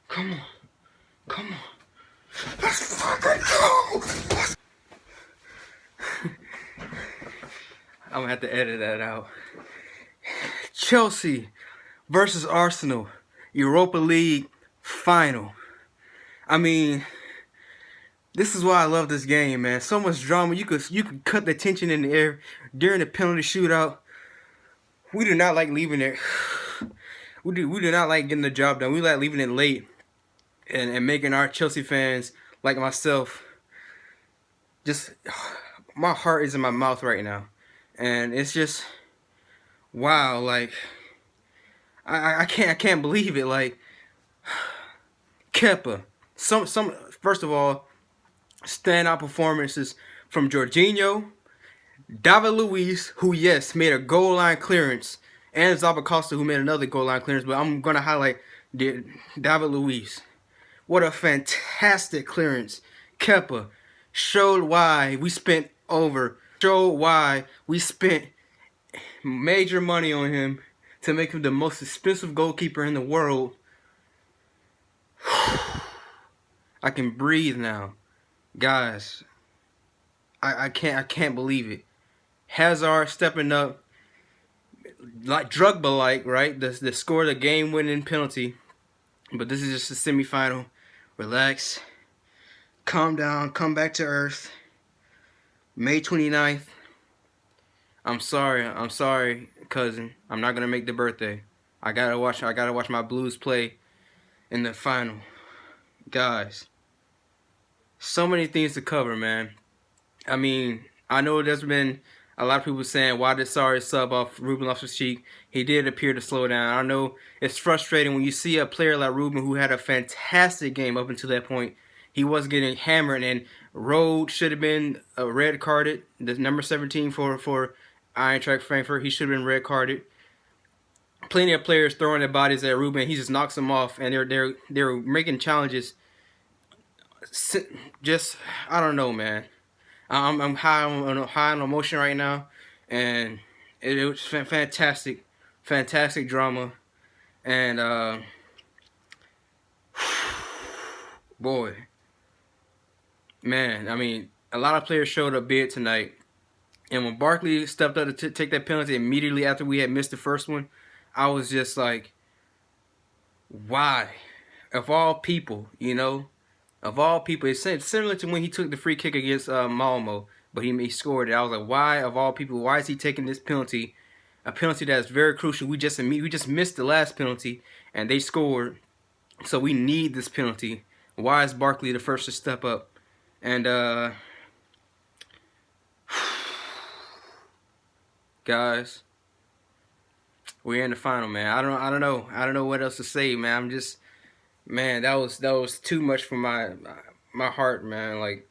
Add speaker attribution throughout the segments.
Speaker 1: Come on. Come on. Let's fucking go. I'm gonna have to edit that out. Chelsea versus Arsenal, Europa League final. I mean, this is why I love this game, man. So much drama. You could cut the tension in the air during the penalty shootout. We do not like leaving it. We do not like getting the job done. We like leaving it late and making our Chelsea fans like myself just my heart is in my mouth right now. And it's just wow, like I can't believe it. Like Kepa. Some first of all, standout performances from Jorginho, David Luiz, who yes made a goal line clearance, and Zappacosta, who made another goal line clearance. But I'm gonna highlight David Luiz. What a fantastic clearance! Kepa showed why we spent major money on him to make him the most expensive goalkeeper in the world. I can breathe now, guys. I can't believe it. Hazard stepping up, like Drogba-like, right? The score the game-winning penalty. But this is just a semifinal. Relax, calm down, come back to earth. May 29th. I'm sorry, cousin. I'm not gonna make the birthday. I gotta watch my Blues play in the final. Guys, so many things to cover, man. I mean, I know there's been a lot of people saying, why did Sarri sub off Ruben Loftus-Cheek? He did appear to slow down. I know it's frustrating when you see a player like Ruben who had a fantastic game up until that point. He was getting hammered, and Rode should have been red carded. The number 17 for Eintracht Frankfurt, he should have been red carded. Plenty of players throwing their bodies at Ruben. He just knocks them off, and they're making challenges. Just I don't know, man. I'm high on emotion right now, and it was fantastic drama, and boy, man. I mean, a lot of players showed up big tonight. And when Barkley stepped up to take that penalty immediately after we had missed the first one, I was just like, why? Of all people, you know? Of all people. It's similar to when he took the free kick against Malmo, but he scored it. I was like, why, of all people, why is he taking this penalty? A penalty that's very crucial. We just missed the last penalty, and they scored. So we need this penalty. Why is Barkley the first to step up? And, guys, we're in the final, man. I don't know what else to say, man. I'm just, man, that was too much for my heart, man. Like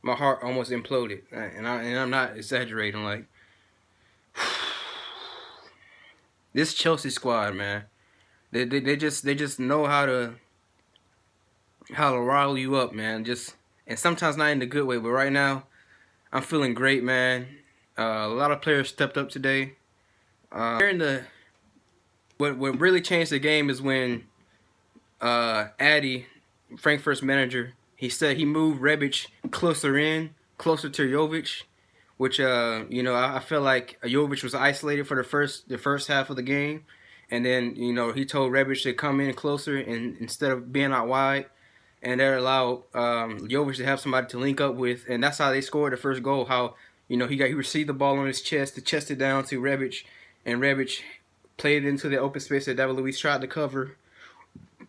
Speaker 1: my heart almost imploded, and I'm not exaggerating. Like this Chelsea squad, man, they just know how to rile you up, man. And sometimes not in the good way, but right now I'm feeling great, man. A lot of players stepped up today. What really changed the game is when Addy, Frankfurt's manager, he said he moved Rebic closer to Jovic, which I feel like Jovic was isolated for the first half of the game, and then he told Rebic to come in closer and instead of being out wide, and that allowed Jovic to have somebody to link up with, and that's how they scored the first goal. How he received the ball on his chest, to chest it down to Rebic, and Rebic played it into the open space that David Luiz tried to cover.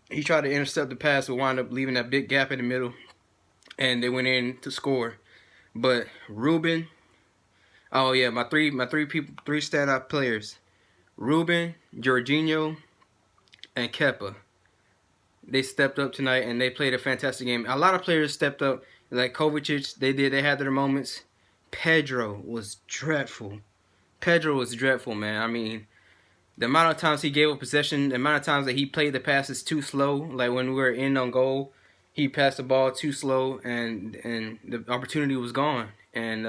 Speaker 1: He tried to intercept the pass, but wound up leaving that big gap in the middle, and they went in to score. But Ruben, oh yeah, my three standout players, Ruben, Jorginho, and Kepa. They stepped up tonight and they played a fantastic game. A lot of players stepped up, like Kovacic. They had their moments. Pedro was dreadful. Man. I mean, the amount of times he gave up possession, the amount of times that he played the passes too slow, like when we were in on goal, he passed the ball too slow, and the opportunity was gone. And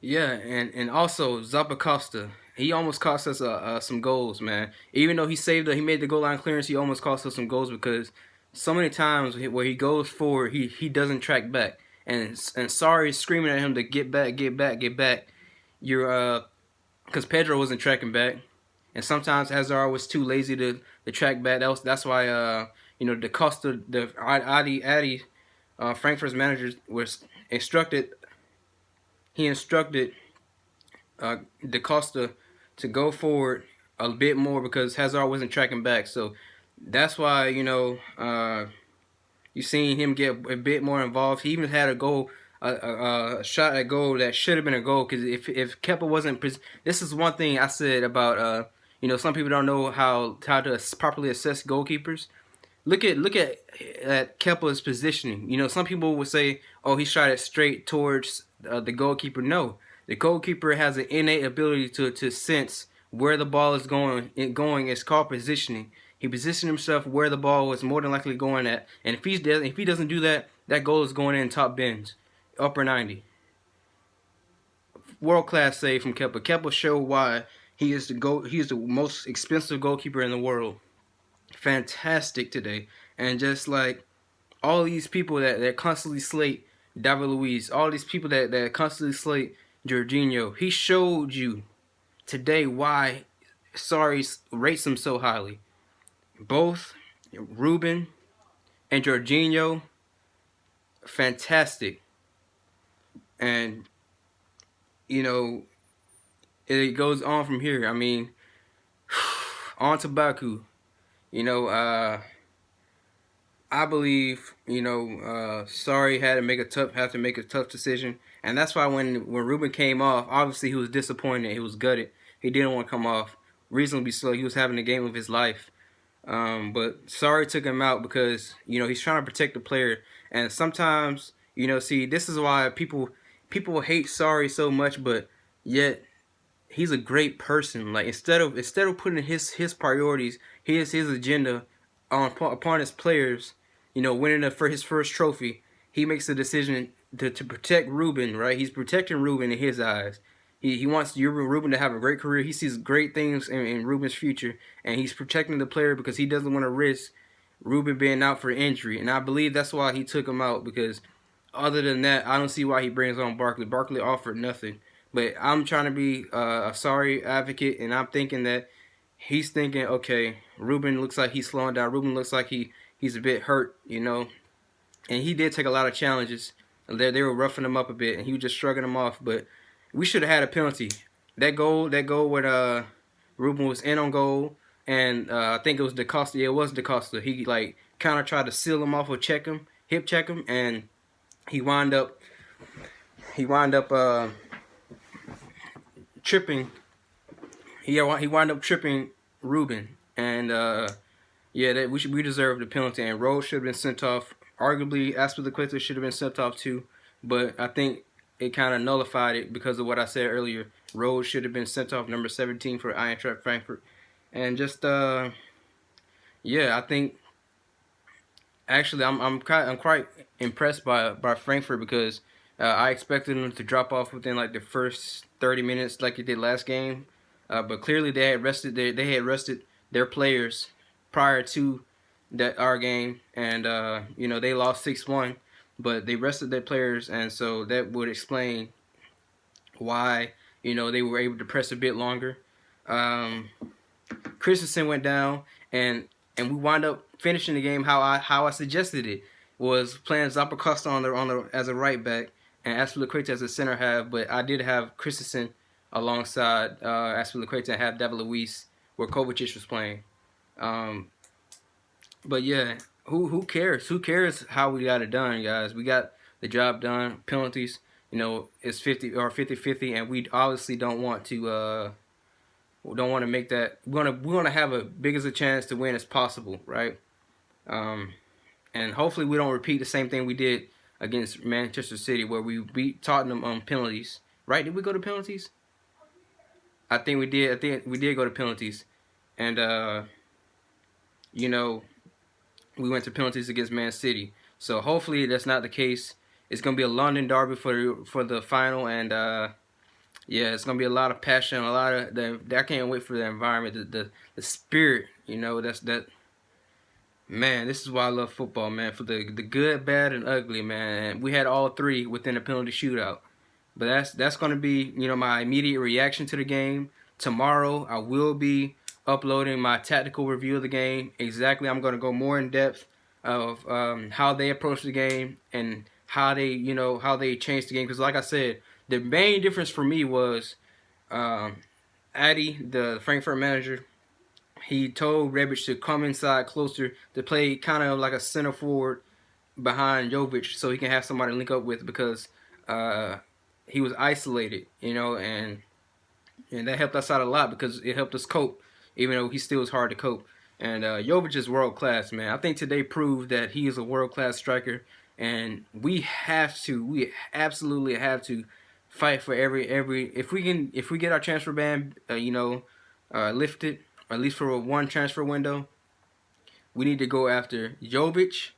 Speaker 1: yeah, and also Zappacosta, he almost cost us some goals, man. Even though he made the goal line clearance, he almost cost us some goals because so many times where he goes forward, he doesn't track back, and Sarri screaming at him to get back, get back, get back. You're because Pedro wasn't tracking back, and sometimes Hazard was too lazy to track back. That's why the Costa the Adi Frankfurt's manager was instructed. He instructed Da Costa to go forward a bit more because Hazard wasn't tracking back. So that's why you seen him get a bit more involved. He even had a goal, a shot at goal that should have been a goal. Because if Kepa wasn't, this is one thing I said about some people don't know how to properly assess goalkeepers. Look at Kepa's positioning. Some people would say, "Oh, he shot it straight towards the goalkeeper." No, the goalkeeper has an innate ability to sense where the ball is going. It's called positioning. He positioned himself where the ball was more than likely going at, and if he doesn't do that, that goal is going in top bins, upper 90. World class save from Kepa. Kepa showed why he is the most expensive goalkeeper in the world. Fantastic today, and just like all these people that constantly slate David Luiz, all these people that constantly slate Jorginho, he showed you today why Sarri rates him so highly. Both Ruben and Jorginho, fantastic, and it goes on from here. I mean, on to Baku. I believe Sarri had to make a tough decision, and that's why when Ruben came off, obviously he was disappointed. He was gutted. He didn't want to come off. Reasonably so. He was having the game of his life. But Sarri took him out because he's trying to protect the player, and sometimes see, this is why people hate Sarri so much, but yet he's a great person. Like instead of putting his priorities, his agenda upon his players, winning for his first trophy, he makes the decision to protect Ruben. Right, he's protecting Ruben in his eyes. He wants Ruben to have a great career. He sees great things in Ruben's future, and he's protecting the player because he doesn't want to risk Ruben being out for injury. And I believe that's why he took him out, because other than that, I don't see why he brings on Barkley. Barkley offered nothing. But I'm trying to be a Sarri advocate, and I'm thinking that he's thinking, okay, Ruben looks like he's slowing down. Ruben looks like he's a bit hurt, And he did take a lot of challenges. They were roughing him up a bit, and he was just shrugging him off. But we should have had a penalty. That goal where Ruben was in on goal, and I think it was Da Costa. Yeah, it was Da Costa. He kind of tried to seal him off or hip check him, and he wound up tripping. He wound up tripping Ruben, and we deserved the penalty, and Rose should have been sent off. Arguably, Azpilicueta should have been sent off too, but I think it kind of nullified it because of what I said earlier. Rose should have been sent off, number 17 for Eintracht Frankfurt, and just I think actually I'm quite impressed by Frankfurt because I expected them to drop off within like the first 30 minutes like it did last game, but clearly they had rested their players prior to our game, and they lost 6-1, but they rested their players, and so that would explain why they were able to press a bit longer. Christensen went down, and we wound up finishing the game how I suggested it, was playing Zappacosta on the as a right back and Azpilicueta as a center half, but I did have Christensen alongside Azpilicueta and have David Luiz where Kovacic was playing. But yeah, who cares? Who cares how we got it done, guys? We got the job done. Penalties, it's 50-50, and we obviously don't want to make that. We want to have as big a chance to win as possible, right? And hopefully we don't repeat the same thing we did against Manchester City, where we beat Tottenham on penalties. Right? Did we go to penalties? I think we did. I think we did go to penalties, and we went to penalties against Man City. So hopefully that's not the case. It's gonna be a London derby for the final, and Yeah, it's gonna be a lot of passion, a lot of I can't wait for the environment, the spirit. You know, that man. This is why I love football, man. For the good, bad, and ugly, man. We had all three within a penalty shootout. But that's gonna be my immediate reaction to the game. Tomorrow I will be uploading my tactical review of the game. Exactly, I'm gonna go more in depth of how they approach the game and how they changed the game. Because like I said, the main difference for me was um, Addy, the Frankfurt manager. He told Rebic to come inside closer to play kind of like a center forward behind Jovic so he can have somebody to link up with because uh, he was isolated, and that helped us out a lot because it helped us cope, even though he still was hard to cope. And Jovic is world class, man. I think today proved that he is a world class striker, and we absolutely have to fight for every if we get our transfer ban, lifted, or at least for one transfer window, we need to go after Jovic,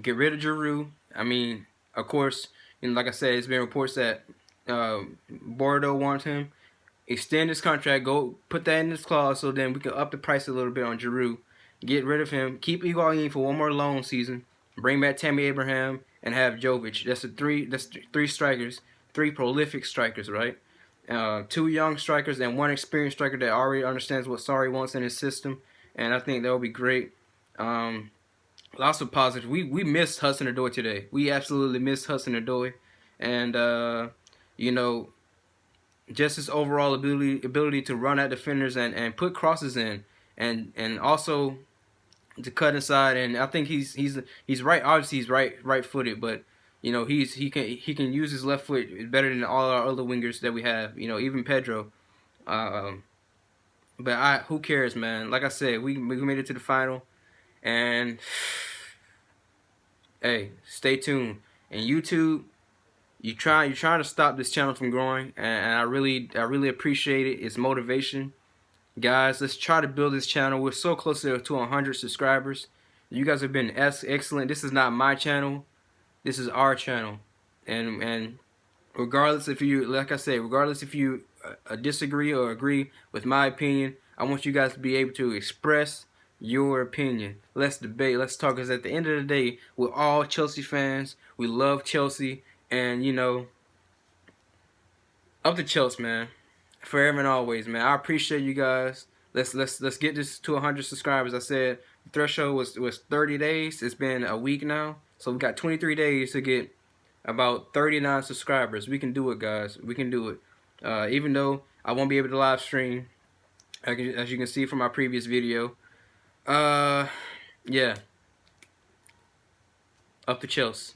Speaker 1: get rid of Giroud. I mean, of course, like I said, it's been reports that Bordeaux wants him. Extend his contract. Go put that in his clause so then we can up the price a little bit on Giroud. Get rid of him. Keep Higuain for one more loan season. Bring back Tammy Abraham and have Jovic. That's three strikers, three prolific strikers, right? Two young strikers and one experienced striker that already understands what Sarri wants in his system, and I think that would be great. Lots of positive. We missed Hudson Odoi today. We absolutely missed Hudson Odoi, and you know just his overall ability to run at defenders and put crosses in, and also to cut inside. And I think he's right. Obviously he's right footed, but he can use his left foot better than all our other wingers that we have. Even Pedro. Um, but who cares, man? Like I said, we made it to the final, and hey, stay tuned. And YouTube, you're trying to stop this channel from growing, and I really appreciate it. It's motivation, guys. Let's try to build this channel. We're so close to 100 subscribers. You guys have been excellent. This is not my channel. This is our channel, and regardless if you, like I said, regardless if you disagree or agree with my opinion, I want you guys to be able to express your opinion. Let's debate. Let's talk. Because at the end of the day, we're all Chelsea fans. We love Chelsea, and up to Chelsea, man. Forever and always, man. I appreciate you guys. Let's get this to 100 subscribers. I said the threshold was 30 days. It's been a week now, so we got 23 days to get about 39 subscribers. We can do it, guys. We can do it. Even though I won't be able to live stream, as you can see from my previous video. Yeah. Up to Chelsea.